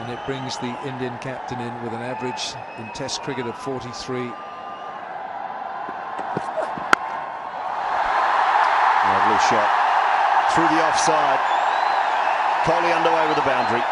And it brings the Indian captain in with an average in Test cricket of 43. Lovely shot through the offside. Kohli underway with the boundary.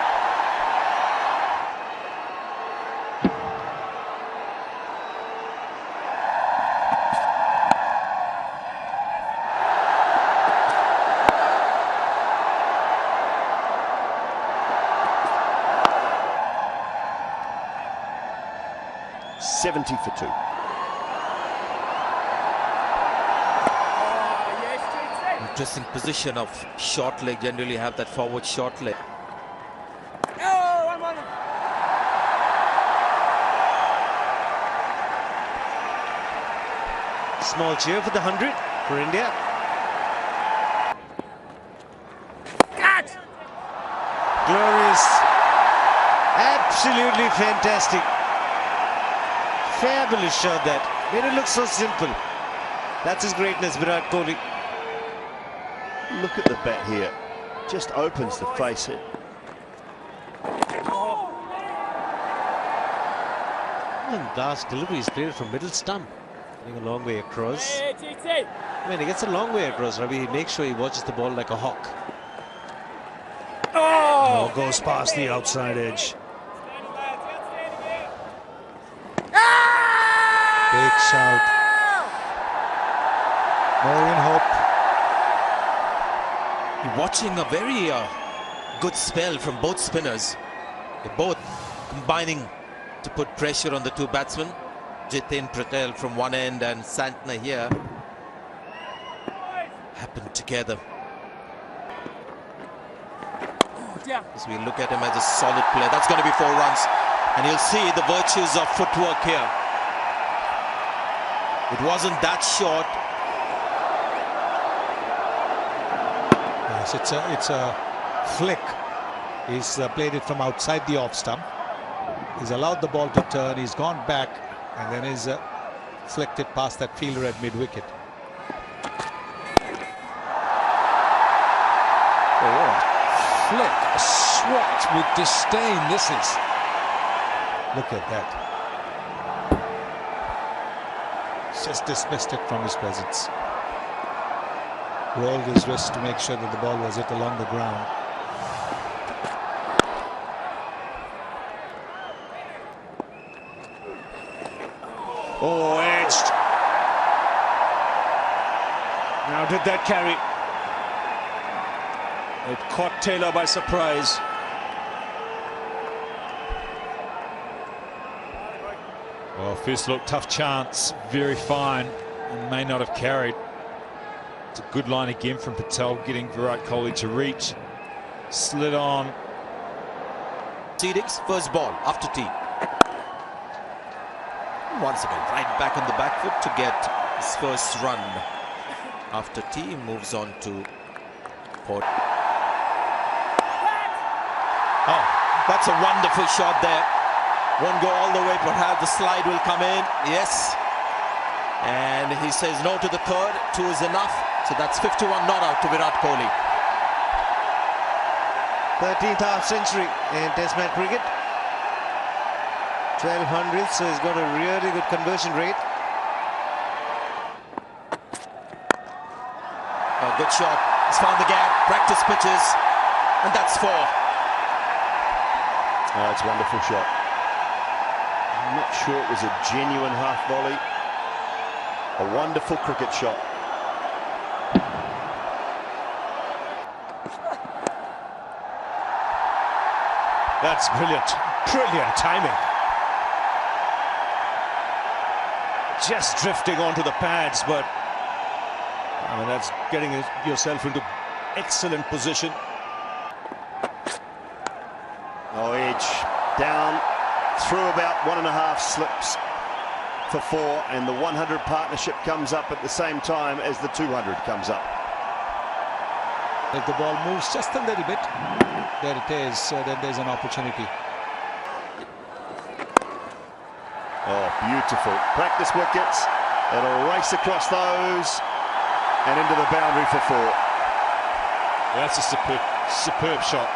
.70 for 2. Interesting position of short leg. Generally have that forward short leg. Small cheer for the 100 for India. Glorious. Absolutely fantastic. Fabulous shot that. Made it look so simple. That's his greatness, Virat Kohli. Look at the bat here. Just opens the face. And last delivery is played from middle stump. Getting a long way across. I mean, he gets a long way across, Ravi. He makes sure he watches the ball like a hawk. Oh, goes past the outside edge. Big shout. More hope. You're watching a very good spell from both spinners. They're both combining to put pressure on the two batsmen. Jitin Patel from one end and Santner here happened together. As we look at him as a solid player, that's going to be 4 runs, and you'll see the virtues of footwork here. It wasn't that short. Yes, it's a flick. He's played it from outside the off stump. He's allowed the ball to turn. He's gone back, and then he's flicked it past that fielder at mid-wicket. Oh, flick, a swat with disdain. This is. Look at that. Just dismissed it from his presence. Rolled his wrist to make sure that the ball was hit along the ground. Oh, edged. Now did that carry? It caught Taylor by surprise. Well, first look, tough chance, very fine, and may not have carried. It's a good line again from Patel, getting Virat Kohli to reach. Slid on. Seedings, first ball after tea. Once again, right back on the back foot to get his first run. After tea, moves on to Port. Oh, that's a wonderful shot there. Won't go all the way, perhaps the slide will come in. Yes. And he says no to the third. 2 is enough. So that's 51 not out to Virat Kohli. 13th half century in Test match cricket. 1200, so he's got a really good conversion rate. A good shot. He's found the gap. Practice pitches. And that's 4. Oh, it's a wonderful shot. I'm not sure it was a genuine half volley. A wonderful cricket shot. That's brilliant. Brilliant timing. Just drifting onto the pads, but I mean, that's getting yourself into excellent position. Oh, edge down through about 1.5 slips for 4, and the 100 partnership comes up at the same time as the 200 comes up. If the ball moves just a little bit, there it is, so then there's an opportunity. Oh, beautiful. Practice wickets. It'll race across those and into the boundary for 4. That's a superb shot.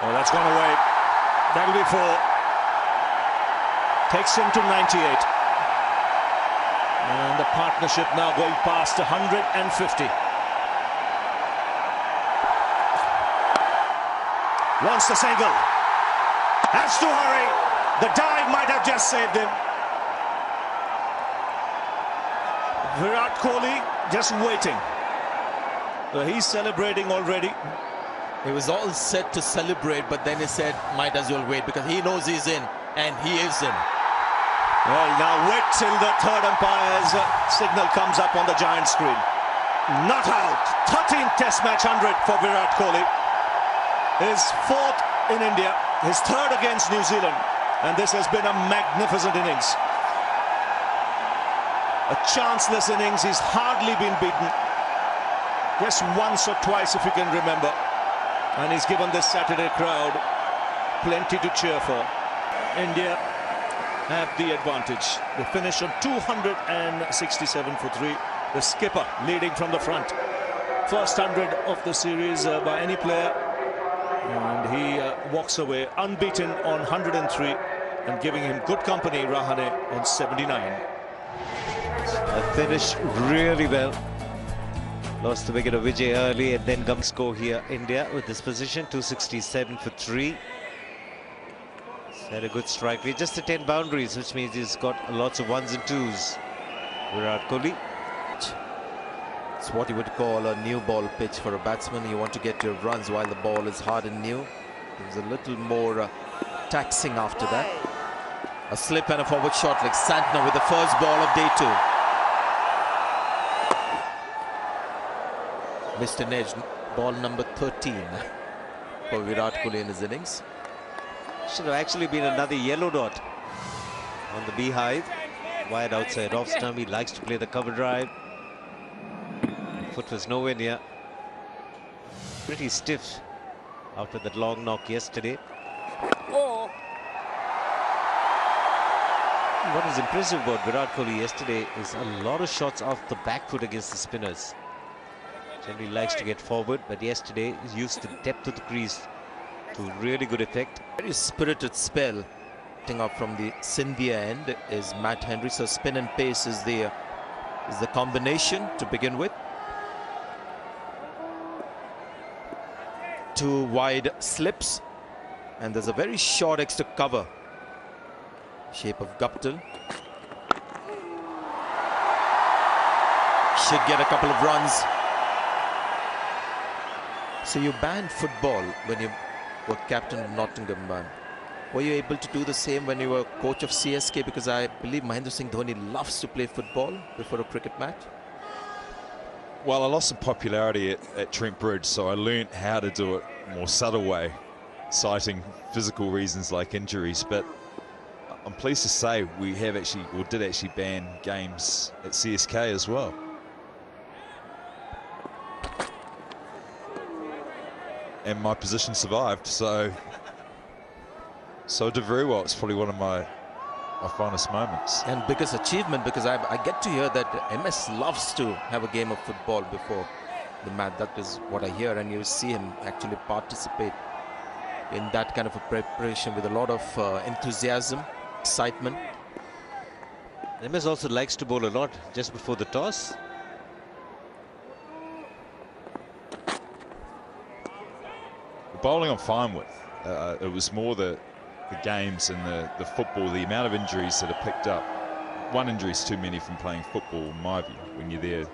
Oh, that's gone away. That'll be 4. Takes him to 98. And the partnership now going past 150. Wants the single. Has to hurry. The dive might have just saved him. Virat Kohli just waiting. So he's celebrating already. He was all set to celebrate, but then he said, might as well wait, because he knows he's in, and he is in. Well, now wait till the third umpire's signal comes up on the giant screen. Not out. 13th Test match 100 for Virat Kohli. His 4th in India, his 3rd against New Zealand, and this has been a magnificent innings. A chanceless innings. He's hardly been beaten. Just once or twice, if you can remember. And he's given this Saturday crowd plenty to cheer for. India have the advantage. They finish on 267 for 3. The skipper leading from the front. First 100 of the series by any player. And he walks away unbeaten on 103. And giving him good company, Rahane, on 79. Finished really well. Lost the wicket of Vijay early, and then comes score here. India with this position, 267 for 3. He's had a good strike rate, just the 10 boundaries, which means he's got lots of 1s and 2s. Virat Kohli. It's what you would call a new ball pitch for a batsman. You want to get your runs while the ball is hard and new. There's a little more taxing after that. A slip and a forward shot like Santner with the first ball of day 2. Missed an edge, ball number 13 for Virat Kohli in his innings. Should have actually been another yellow dot on the beehive. Wide outside off stump. He likes to play the cover drive. Foot was nowhere near. Pretty stiff after that long knock yesterday. Oh. What is impressive about Virat Kohli yesterday is a lot of shots off the back foot against the spinners. Generally likes to get forward, but yesterday he used the depth of the crease to really good effect. Very spirited spell. Hitting up from the Scindia end is Matt Henry. So spin and pace is the combination to begin with. 2 wide slips, and there's a very short extra cover. Shape of Guptill. Should get a couple of runs. So you banned football when you were captain of Nottingham. Were you able to do the same when you were coach of CSK? Because I believe Mahendra Singh Dhoni loves to play football before a cricket match. Well, I lost some popularity at Trent Bridge, so I learnt how to do it more subtle way, citing physical reasons like injuries. But I'm pleased to say we have actually, or did actually, ban games at CSK as well. And my position survived, so did very well. It's probably one of my finest moments. And biggest achievement, because I get to hear that MS loves to have a game of football before the match. That is what I hear, and you see him actually participate in that kind of a preparation with a lot of enthusiasm, excitement. MS also likes to bowl a lot just before the toss. Bowling I'm fine with. It was more the games and the football, the amount of injuries that are picked up. One injury is too many from playing football, in my view. When you're there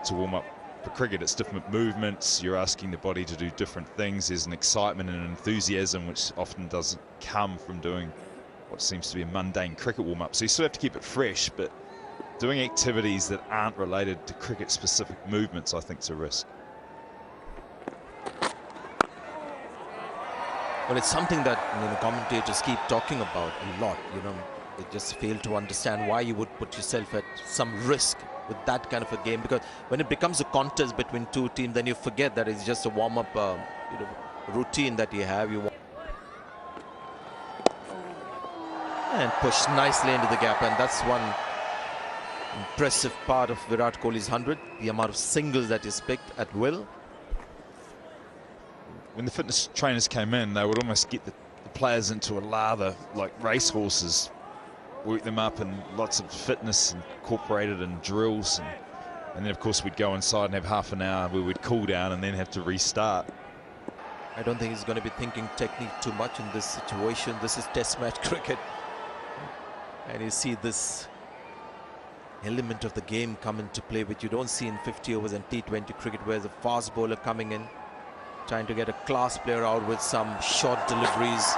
to warm up for cricket, it's different movements. You're asking the body to do different things. There's an excitement and an enthusiasm which often doesn't come from doing what seems to be a mundane cricket warm-up. So you still have to keep it fresh, but doing activities that aren't related to cricket-specific movements, I think, is a risk. Well, it's something that commentators keep talking about a lot. They just fail to understand why you would put yourself at some risk with that kind of a game, because when it becomes a contest between two teams, then you forget that it's just a warm-up routine that you have. And pushed nicely into the gap, and that's one impressive part of Virat Kohli's 100, the amount of singles that is picked at will. when the fitness trainers came in, they would almost get the players into a lather like racehorses, work them up in lots of fitness incorporated in drills, and then of course we'd go inside and have half an hour where we'd cool down and then have to restart. I don't think he's going to be thinking technique too much in this situation. This is test match cricket, and you see this element of the game come into play which you don't see in 50 overs and T20 cricket, where there's a fast bowler coming in trying to get a class player out with some short deliveries,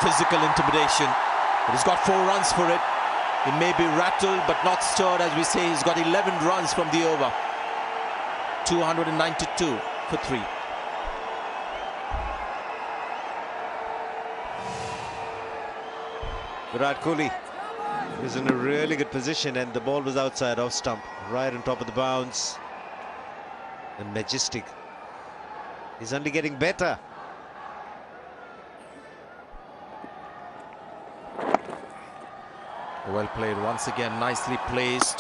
physical intimidation. But he's got 4 runs for it. He may be rattled but not stirred, as we say. He's got 11 runs from the over. 292 for 3. Virat Kohli was in a really good position, and the ball was outside off stump, right on top of the bounce. And majestic. He's only getting better. Well played once again, nicely placed.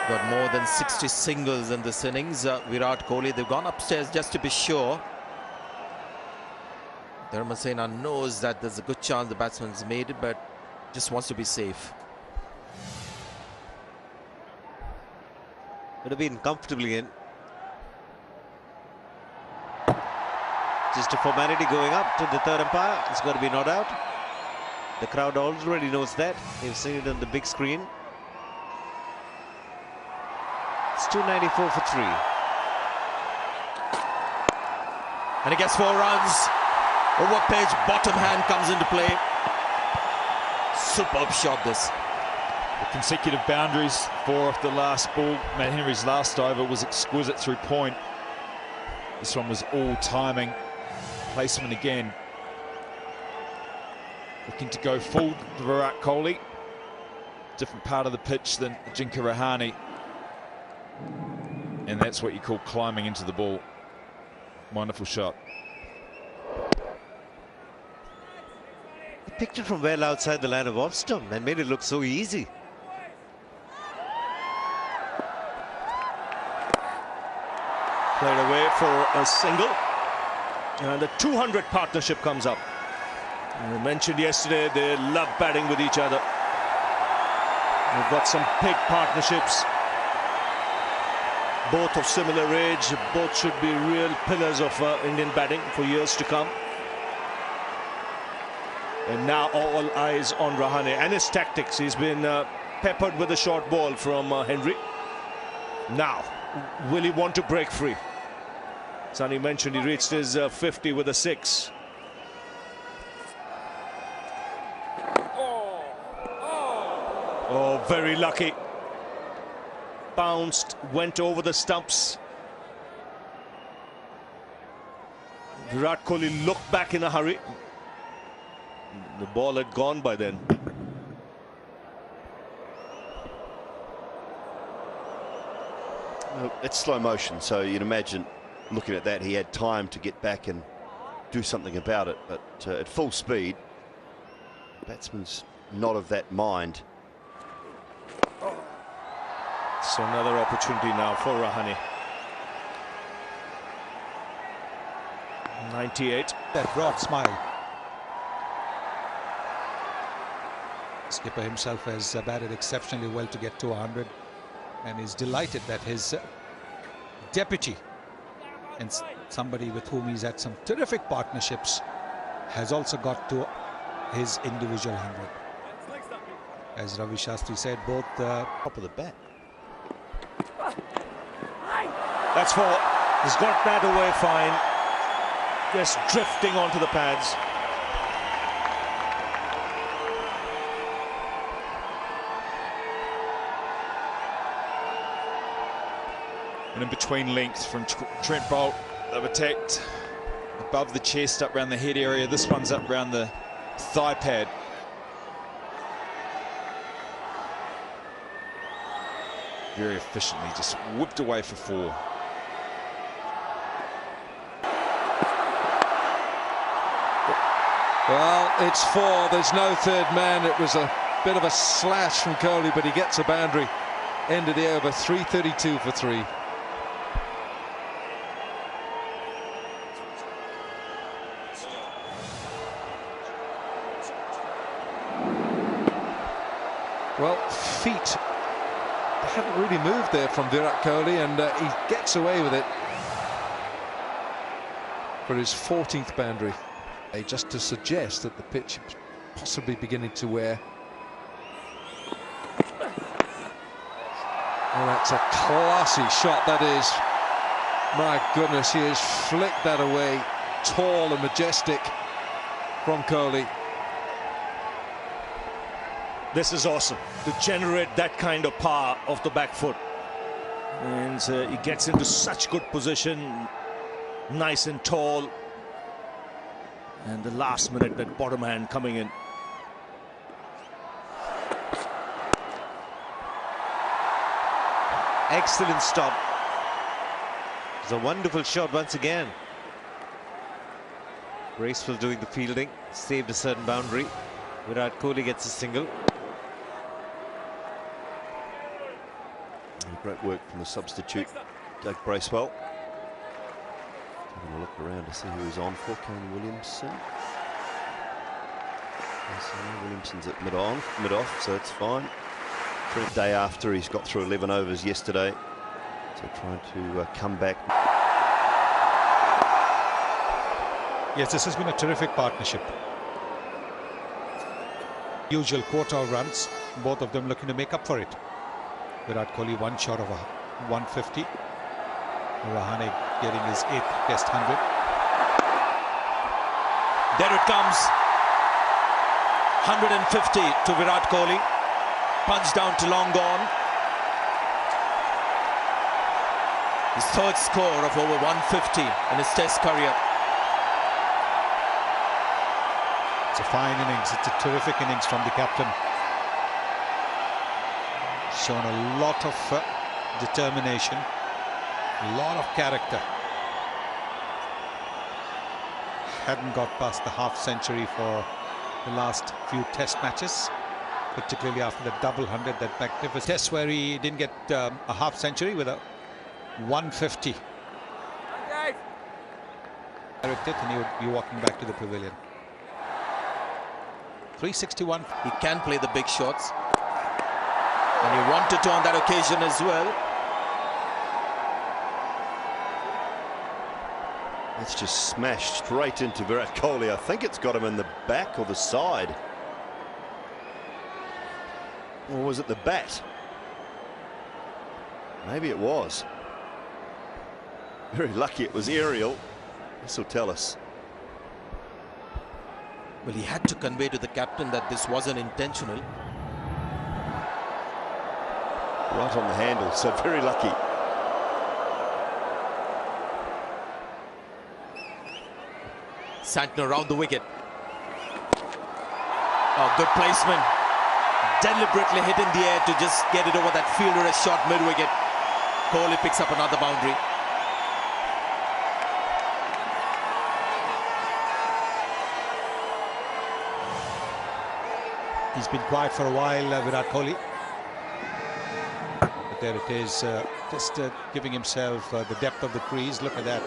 Got more than 60 singles in this innings. Virat Kohli, they've gone upstairs just to be sure. Dharmasena knows that there's a good chance the batsman's made it, but just wants to be safe. Would have been comfortably in. Just a formality going up to the third umpire. It's got to be not out. The crowd already knows that. They've seen it on the big screen. It's 294 for 3. And he gets 4 runs. Over page, bottom hand comes into play. Superb shot this. The consecutive boundaries, 4 off the last ball. Matt Henry's last over was exquisite through point. This one was all timing. Placement again. Looking to go full to Virat Kohli. Different part of the pitch than Ajinkya Rahane. And that's what you call climbing into the ball. Wonderful shot. He picked it from well outside the line of off stump and made it look so easy. Played away for a single. And the 200 partnership comes up. We mentioned yesterday they love batting with each other. They've got some big partnerships. Both of similar age. Both should be real pillars of Indian batting for years to come. And now all eyes on Rahane and his tactics. He's been peppered with a short ball from Henry. Now, will he want to break free? Sonny mentioned he reached his 50 with a 6. Oh, very lucky. Bounced, went over the stumps. Virat Kohli looked back in a hurry. The ball had gone by then. It's slow motion, so you'd imagine looking at that he had time to get back and do something about it, but at full speed, batsman's not of that mind. So another opportunity now for Rahane. 98. That broad smile. Skipper himself has batted exceptionally well to get to 100, and is delighted that his deputy and somebody with whom he's had some terrific partnerships has also got to his individual 100. As Ravi Shastri said, both top of the bat. That's 4. He's got that away fine. Just drifting onto the pads. And in between length from Trent Boult, they've attacked above the chest, up around the head area. This one's up around the thigh pad. Very efficiently, just whipped away for 4. Well, it's 4. There's no third man. It was a bit of a slash from Kohli, but he gets a boundary. End of the over, 332 for 3. Well, feet hadn't really moved there from Virat Kohli, and he gets away with it for his 14th boundary. Just to suggest that the pitch is possibly beginning to wear. Oh, that's a classy shot, that is. My goodness, he has flicked that away. Tall and majestic from Kohli. This is awesome, to generate that kind of power off the back foot. And he gets into such good position, nice and tall. And the last minute, that bottom hand coming in. Excellent stop. It's a wonderful shot once again. Graceful doing the fielding, saved a certain boundary. Virat Kohli gets a single. Great work from the substitute, Doug Bracewell. Having a look around to see who he's on for. Kane Williamson. Williamson's at mid-off, so it's fine. For a day after, he's got through 11 overs yesterday, so trying to come back. Yes, this has been a terrific partnership. Usual quota of runs, both of them looking to make up for it. Virat Kohli one shot of a 150. Rahane getting his 8th Test 100. There it comes. 150 to Virat Kohli. Punch down to long gone. His 3rd score of over 150 in his Test career. It's a fine innings. It's a terrific innings from the captain. Shown a lot of determination, a lot of character. Hadn't got past the half-century for the last few Test matches, particularly after the double 100, that magnificent test where he didn't get a half-century with a 150. Direct it, and he would be walking back to the pavilion. 361. He can play the big shots. And he wanted to on that occasion as well. It's just smashed straight into Virat Kohli. I think it's got him in the back or the side. Or was it the bat? Maybe it was. Very lucky it was aerial. This will tell us. Well, he had to convey to the captain that this wasn't intentional. Right on the handle, so very lucky. Santner around the wicket. Oh, good placement. Deliberately hit in the air to just get it over that fielder, a shot mid-wicket. Kohli picks up another boundary. He's been quiet for a while, Virat Kohli. But there it is, just giving himself the depth of the crease. Look at that.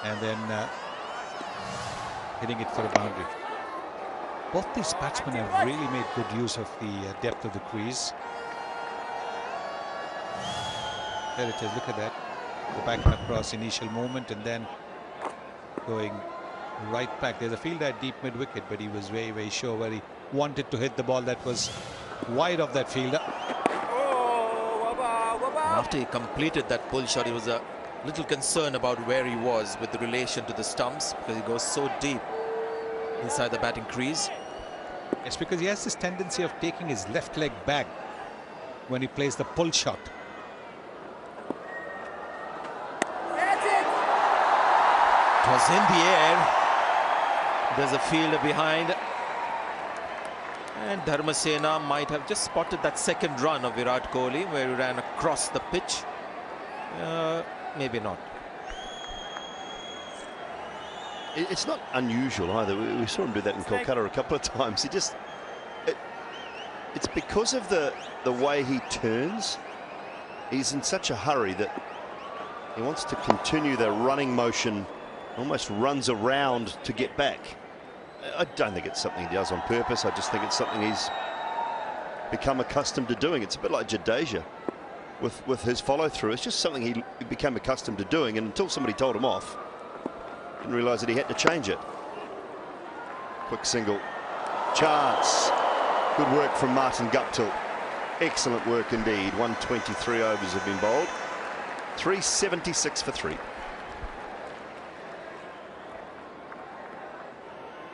And then hitting it for a boundary. Both these batsmen have really made good use of the depth of the crease. There it is, look at that. Go back and across, initial movement, and then going right back. There's a fielder at deep mid-wicket, but he was very, very sure where he wanted to hit the ball that was wide of that fielder. After he completed that pull shot, he was a little concerned about where he was with the relation to the stumps, because he goes so deep inside the batting crease. It's because he has this tendency of taking his left leg back when he plays the pull shot. It was in the air. There's a fielder behind. And Dharmasena might have just spotted that second run of Virat Kohli where he ran across the pitch. Maybe not. It's not unusual either. We saw him do that in Kolkata a couple of times. He just... It's because of the way he turns. He's in such a hurry that he wants to continue the running motion, almost runs around to get back. I don't think it's something he does on purpose. I just think it's something he's become accustomed to doing. It's a bit like Jadeja with his follow-through. It's just something he became accustomed to doing, and until somebody told him off, didn't realise that he had to change it. Quick single. Chance. Good work from Martin Guptill. Excellent work indeed. 123 overs have been bowled. 376 for 3.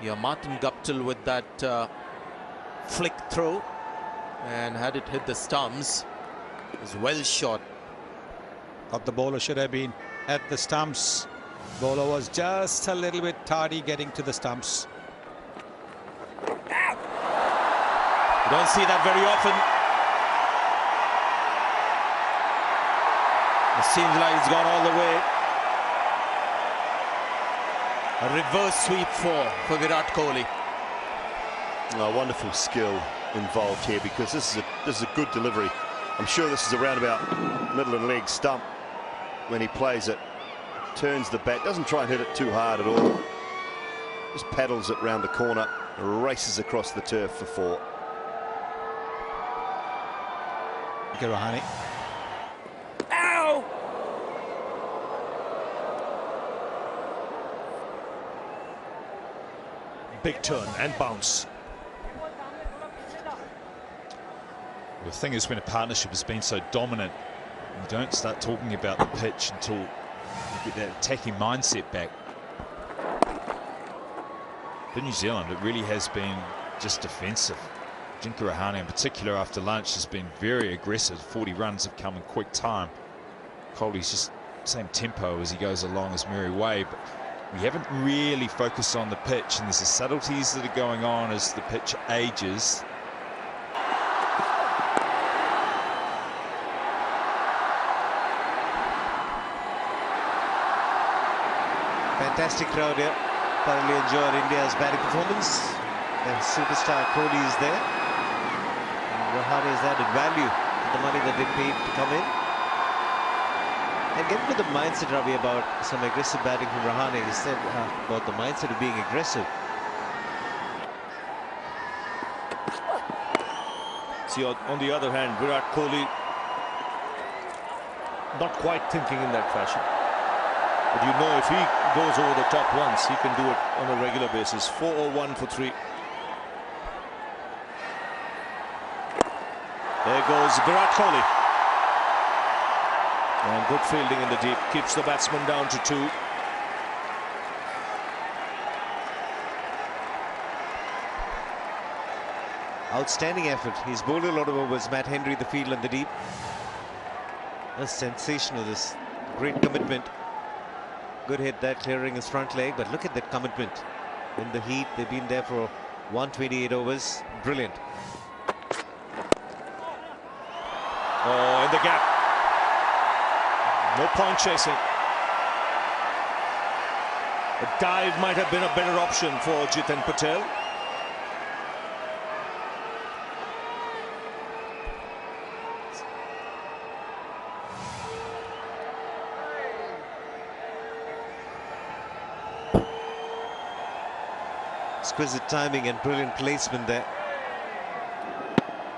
Yeah, Martin Guptill with that flick throw, and had it hit the stumps, it was well shot. Thought the bowler should have been at the stumps. Bowler was just a little bit tardy getting to the stumps. You don't see that very often. It seems like it's gone all the way. A reverse sweep for Virat Kohli. Oh, wonderful skill involved here, because this is a good delivery. I'm sure this is around about middle and leg stump when he plays it. Turns the bat, doesn't try and hit it too hard at all. Just paddles it round the corner, races across the turf for 4. Rahane. Ow! Big turn and bounce. The thing is, when a partnership has been so dominant, you don't start talking about the pitch until you get that attacking mindset back. For New Zealand, it really has been just defensive. Ajinkya Rahane in particular after lunch has been very aggressive. 40 runs have come in quick time. Kohli's just same tempo as he goes along as Mary Way, but we haven't really focused on the pitch, and there's the subtleties that are going on as the pitch ages. Fantastic crowd here. Thoroughly enjoyed India's batting performance. And superstar Kohli is there. And Rahane has added value to the money that they paid to come in. And get into the mindset, Ravi, about some aggressive batting from Rahane. He said about the mindset of being aggressive. See, on the other hand, Virat Kohli not quite thinking in that fashion. But you know, if he goes over the top once, he can do it on a regular basis. 401 for 3. There goes Virat Kohli. And good fielding in the deep. Keeps the batsman down to 2. Outstanding effort. He's bowled a lot of overs. Matt Henry, the field in the deep. A sensational, this great commitment. Good hit there, clearing his front leg, but look at that commitment. In the heat, they've been there for 128 overs. Brilliant. Oh, in the gap. No point chasing. A dive might have been a better option for Jitin Patel. Exquisite timing and brilliant placement there.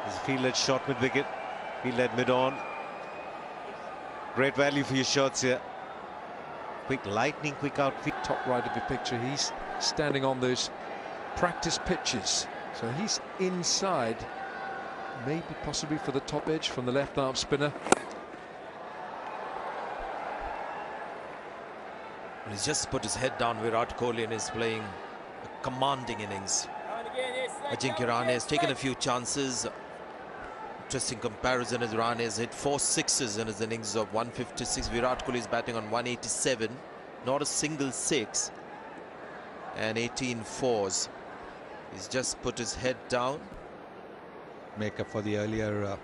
There's a field-led shot mid-wicket, field-led mid-on. Great value for your shots here. Quick lightning, quick outfit. Top right of the picture, he's standing on those practice pitches. So he's inside, maybe possibly for the top edge from the left arm spinner. He's just put his head down, Virat Kohli, and is playing a commanding innings. Ajinkya Rahane has taken a few chances. Interesting comparison as Rahane has hit 4 sixes in his innings of 156. Virat Kohli is batting on 187. Not a single 6. And 18 fours. He's just put his head down. Make up for the earlier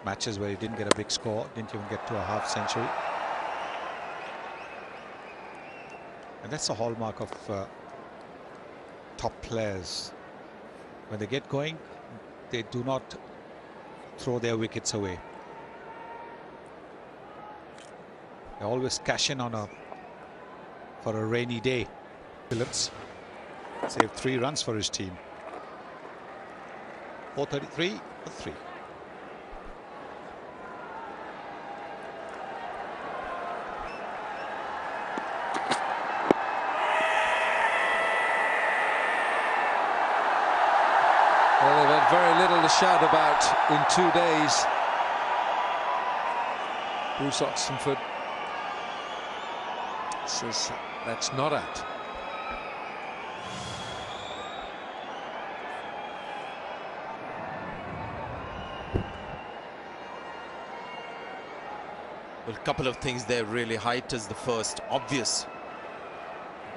matches where he didn't get a big score, didn't even get to a half century. And that's the hallmark of top players. When they get going, they do not throw their wickets away. They always cash in on for a rainy day. Phillips saved 3 runs for his team. 433 for 3. Well, they've had very little to shout about in 2 days. Bruce Oxenford says that's not out. Well, a couple of things there really. Height is the first obvious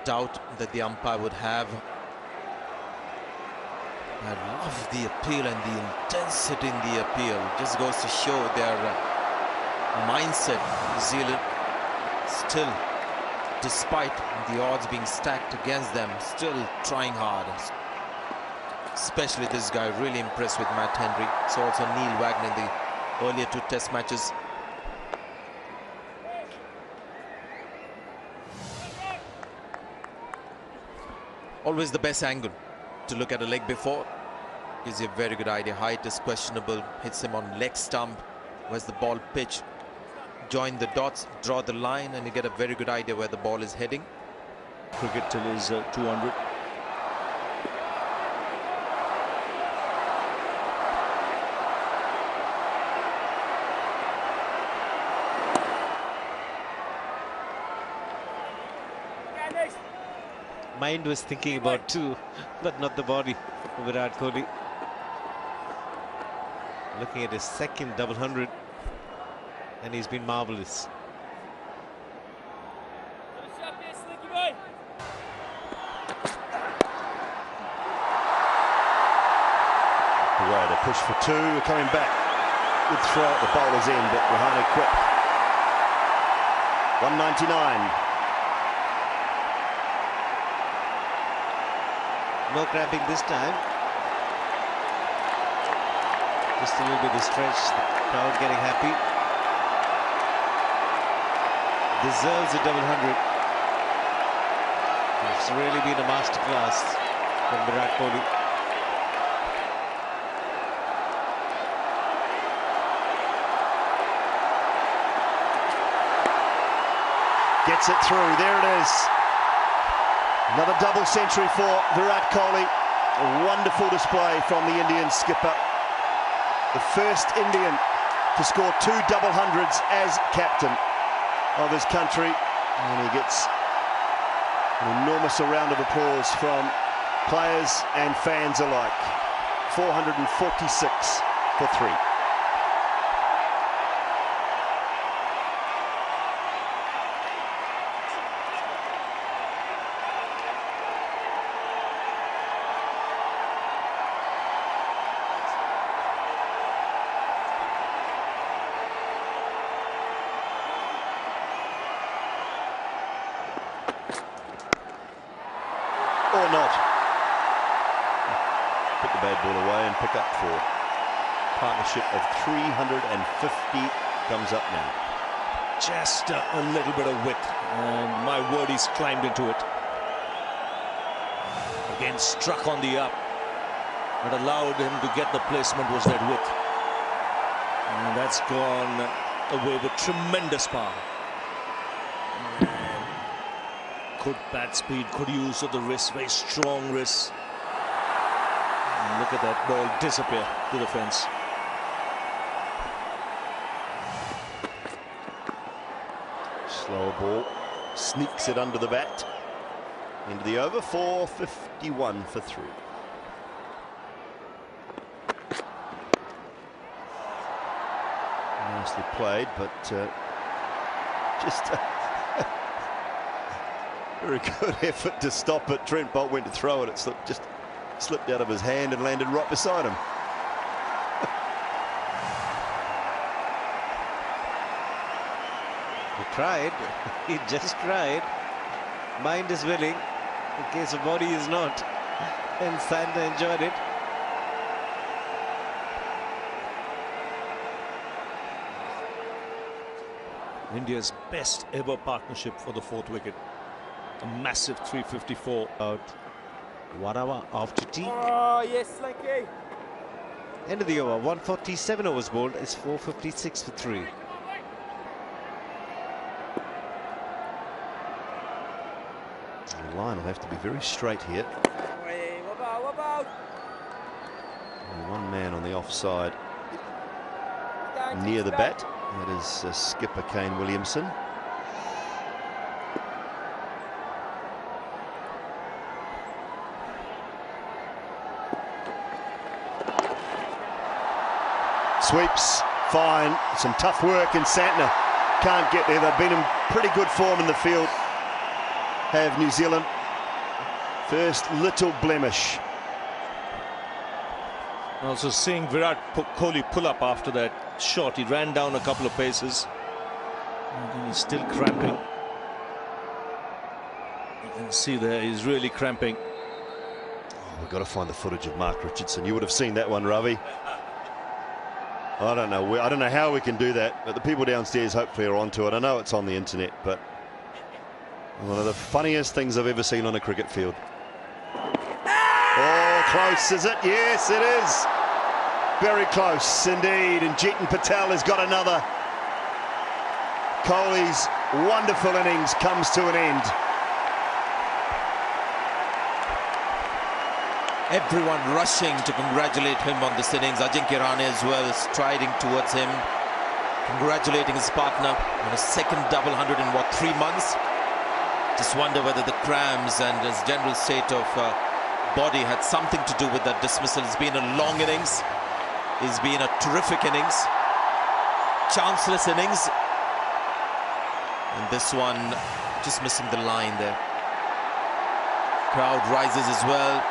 doubt that the umpire would have. I love the appeal and the intensity in the appeal. It just goes to show their mindset. New Zealand still, despite the odds being stacked against them, still trying hard. Especially this guy, really impressed with Matt Henry. So also Neil Wagner in the earlier 2 test matches. Always the best angle to look at a leg before. Gives you a very good idea. Height is questionable. Hits him on leg stump. Where's the ball pitch? Join the dots, draw the line, and you get a very good idea where the ball is heading. Cricket till his 200. Mind was thinking about 2, but not the body of Virat Kohli. Looking at his second double 100, and he's been marvellous. Away, they push for 2, we're coming back. Good throw at the bowler's end, but Rahane quick. 199. No cramping this time. Just a little bit of stretch. The crowd getting happy. Deserves a double 100. It's really been a masterclass from Virat Kohli. Gets it through, there it is. Another double century for Virat Kohli. A wonderful display from the Indian skipper. The first Indian to score 2 double 100s as captain of his country. And he gets an enormous round of applause from players and fans alike. 446 for 3. Or not. Put the bad ball away and pick up 4. Partnership of 350 comes up now. Just a little bit of width, and my word, he's climbed into it. Again, struck on the up. What allowed him to get the placement was that width. And that's gone away with tremendous power. Good bat speed, good use of the wrist, very strong wrist. And look at that ball disappear to the fence. Slower ball, sneaks it under the bat. Into the over, 451 for 3. Nicely played, but just very good effort to stop it. Trent Bolt went to throw it. It just slipped out of his hand and landed right beside him. He tried. He just tried. Mind is willing. In case the body is not. And Santa enjoyed it. India's best ever partnership for the 4th wicket. A massive 354. About 1 hour after tea. Oh, yes, Slinky. End of the over. 147 overs bowled. It's 456 for 3. The line will have to be very straight here. And one man on the offside near the bat. That is skipper Kane Williamson. Sweeps, fine, some tough work, and Santner can't get there. They've been in pretty good form in the field, have New Zealand. First little blemish. Also seeing Virat Kohli pull up after that shot. He ran down a couple of paces. And he's still cramping. You can see there, he's really cramping. Oh, we've got to find the footage of Mark Richardson. You would have seen that one, Ravi. I don't know how we can do that, but the people downstairs hopefully are onto it. I know it's on the internet, but one of the funniest things I've ever seen on a cricket field. Oh, close, is it? Yes, it is. Very close indeed, and Jeetan Patel has got another. Kohli's wonderful innings comes to an end. Everyone rushing to congratulate him on this innings. Ajinkya Rahane as well striding towards him, congratulating his partner on a second double 100 in 3 months. Just wonder whether the cramps and his general state of body had something to do with that dismissal. It's been a long innings. It's been a terrific innings, chanceless innings, and this one just missing the line there. Crowd rises as well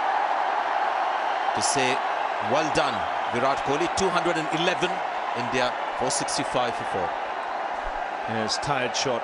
to say well done Virat Kohli. 211, India 465 for 4. Yes, tired shot.